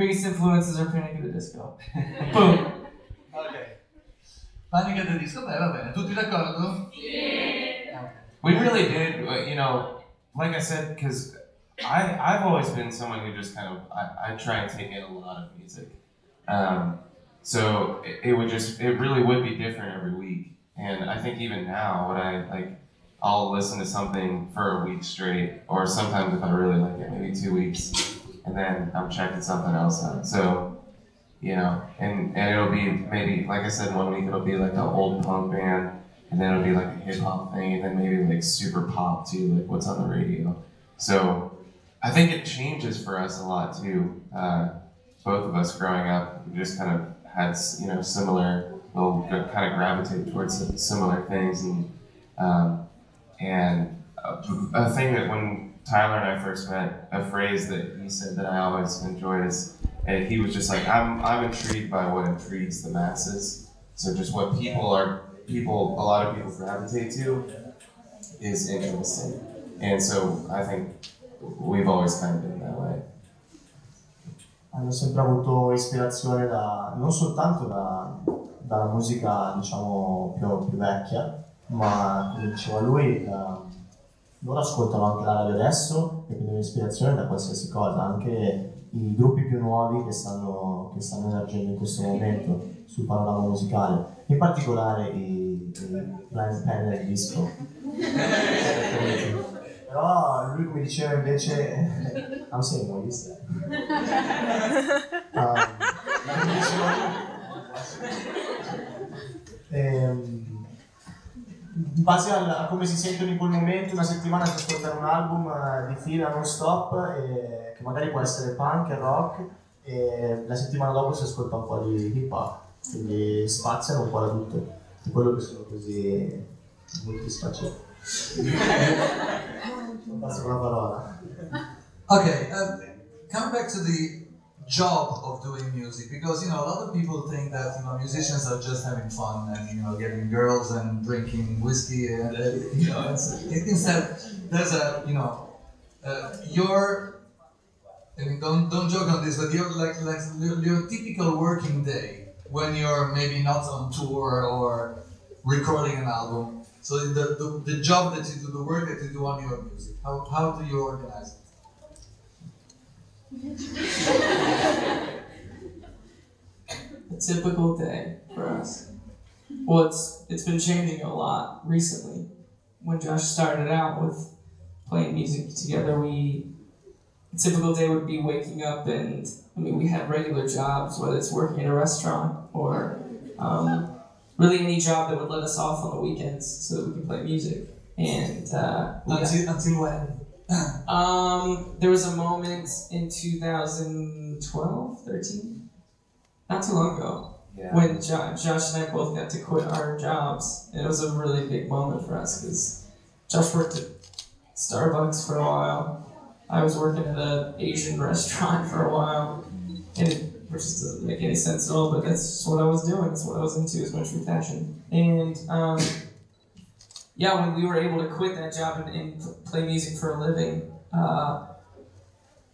Biggest influences are Panic at the Disco. Boom. Ok. Panic at the Disco, beh, va bene. Tutti d'accordo? We really did, you know, like I said, because I've always been someone who just kind of, I try and take in a lot of music. So it really would be different every week. And I think even now, I'll listen to something for a week straight, or sometimes if I really like it, maybe 2 weeks, and then I'm checking something else out. So, you know, and it'll be maybe, like I said, 1 week it'll be like an old punk band, and then it'll be like a hip hop thing, and then maybe like super pop too, like what's on the radio. So I think it changes for us a lot too. Both of us growing up, we just kind of had, you know, similar, we'll kind of gravitate towards similar things. And a thing that when Tyler and I first met, a phrase that he said that I always enjoyed is, and he was just like, I'm intrigued by what intrigues the masses. So just what a lot of people gravitate to is interesting. And so I think we've always kind of been that way. Hanno sempre avuto ispirazione non soltanto dalla musica, diciamo, più vecchia, ma come diceva lui, loro ascoltano anche la radio adesso e prendono ispirazione da qualsiasi cosa, anche i gruppi più nuovi che stanno emergendo in questo momento sul panorama musicale, in particolare i Blind Panel Disco. Però lui, come diceva invece, I'm saying no, you said. Come diceva in base a come si sentono in quel momento, una settimana si ascoltano un album di fila non stop, che magari può essere punk e rock, e la settimana dopo si ascolta un po' di hip hop, quindi spaziano un po' da tutto, per quello che sono così multisfaccetti. Passo la parola. Okay, coming back to the job of doing music, because, you know, a lot of people think that, you know, musicians are just having fun and, you know, getting girls and drinking whiskey and, you know, instead there's a, you know, I mean, don't joke on this, but your typical working day when you're maybe not on tour or recording an album. So the job that you do, the work that you do on your music, how do you organize it? A typical day for us. Well, it's been changing a lot recently. When Josh started out with playing music together, a typical day would be waking up and, I mean, we had regular jobs, whether it's working in a restaurant or really any job that would let us off on the weekends so that we could play music. And until when? There was a moment in 2012, 13, not too long ago, when Josh and I both got to quit our jobs. And it was a really big moment for us because Josh worked at Starbucks for a while. I was working at an Asian restaurant for a while, which doesn't make any sense at all, but that's just what I was doing. That's what I was into, is my true passion. And when we were able to quit that job and play music for a living,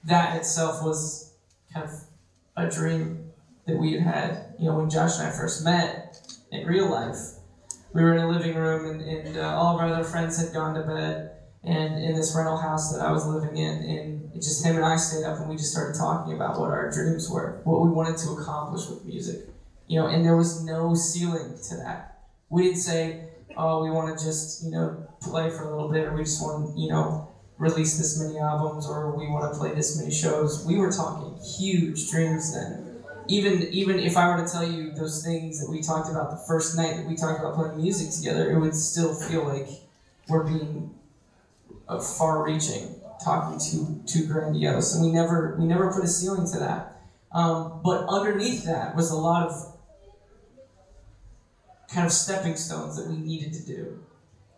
that itself was kind of a dream that we had. You know, when Josh and I first met in real life, we were in a living room and all of our other friends had gone to bed, and in this rental house that I was living in, and just him and I stayed up and we just started talking about what our dreams were, what we wanted to accomplish with music. You know, and there was no ceiling to that. We didn't say, oh, we want to just, you know, play for a little bit, or we just want to, you know, release this many albums, or we want to play this many shows. We were talking huge dreams then. Even if I were to tell you those things that we talked about the first night that we talked about playing music together, it would still feel like we're being far-reaching, talking too grandiose, and we never put a ceiling to that. But underneath that was a lot of kind of stepping stones that we needed to do,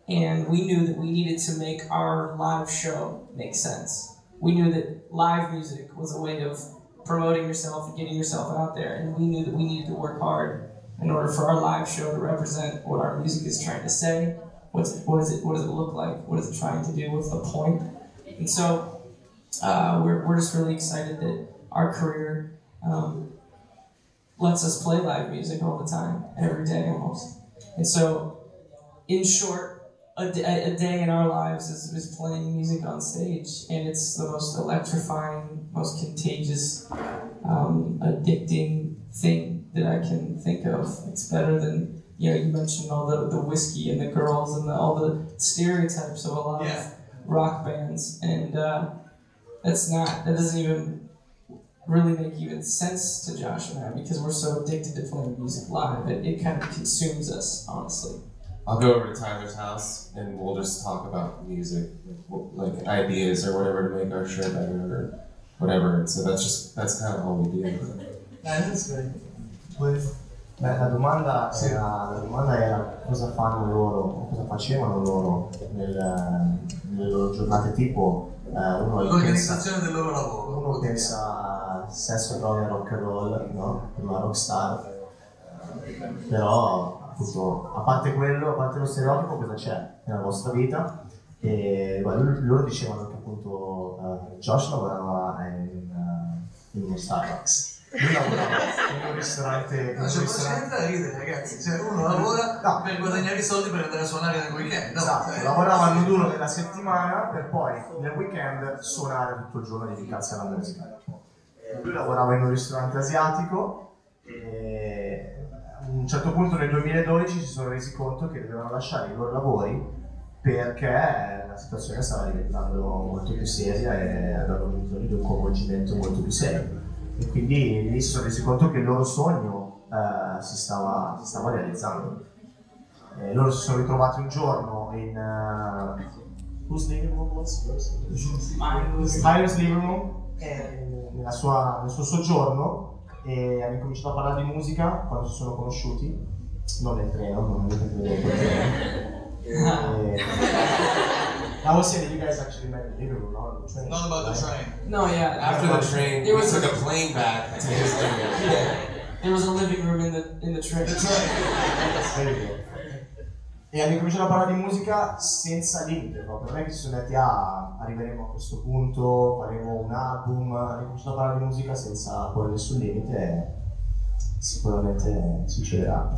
and we knew that we needed to make our live show make sense. We knew that live music was a way of promoting yourself and getting yourself out there, and we knew that we needed to work hard in order for our live show to represent what our music is trying to say. What does it look like? What is it trying to do? What's the point? And so we're just really excited that our career lets us play live music all the time, every day almost. And so, in short, a day in our lives is playing music on stage, and it's the most electrifying, most contagious, addicting thing that I can think of. It's better than, you mentioned all the whiskey and the girls and all the stereotypes of a lot of rock bands, and that doesn't even really make even sense to Josh and I, because we're so addicted to playing music live. It kind of consumes us, honestly. I'll go over to Tyler's house and we'll just talk about music, like ideas or whatever to make our show better or whatever. So that's kind of all we do. That's great. La domanda era cosa fanno loro, o cosa facevano loro nelle loro giornate tipo. L'organizzazione del loro lavoro. Uno pensa sesso, droga, rock and roll, no? Una rockstar. Però appunto, a parte lo stereotipo, cosa c'è nella vostra vita? E loro dicevano che appunto Josh lavorava in uno Starbucks. Lui lavorava in un ristorante. Non c'è niente da ridere, ragazzi. Cioè, uno lavora per guadagnare i soldi per andare a suonare nel weekend. No? Esatto, lavorava il duro della settimana per poi nel weekend suonare tutto il giorno e dedicarsi alla musica. Lui lavorava in un ristorante asiatico e a un certo punto nel 2012 si sono resi conto che dovevano lasciare i loro lavori perché la situazione stava diventando molto più seria e avevano bisogno di un coinvolgimento molto più serio. E quindi lì si sono resi conto che il loro sogno si stava realizzando. Loro si sono ritrovati un giorno in whose living room was? Tyler's living room, nel suo soggiorno, e hanno cominciato a parlare di musica quando si sono conosciuti, non nel treno, non avete vedere quel treno. I was saying that you guys actually met in the living room, not the train. Not about the train. No, yeah. After the train, we took a plane back to his living room. Yeah. There was a living room in the train. The train. E hanno cominciato a parlare di musica senza limite, proprio. Non è che si sono detti arriveremo a questo punto, faremo un album. Hanno cominciato a parlare di musica senza porre nessun limite e sicuramente succederà.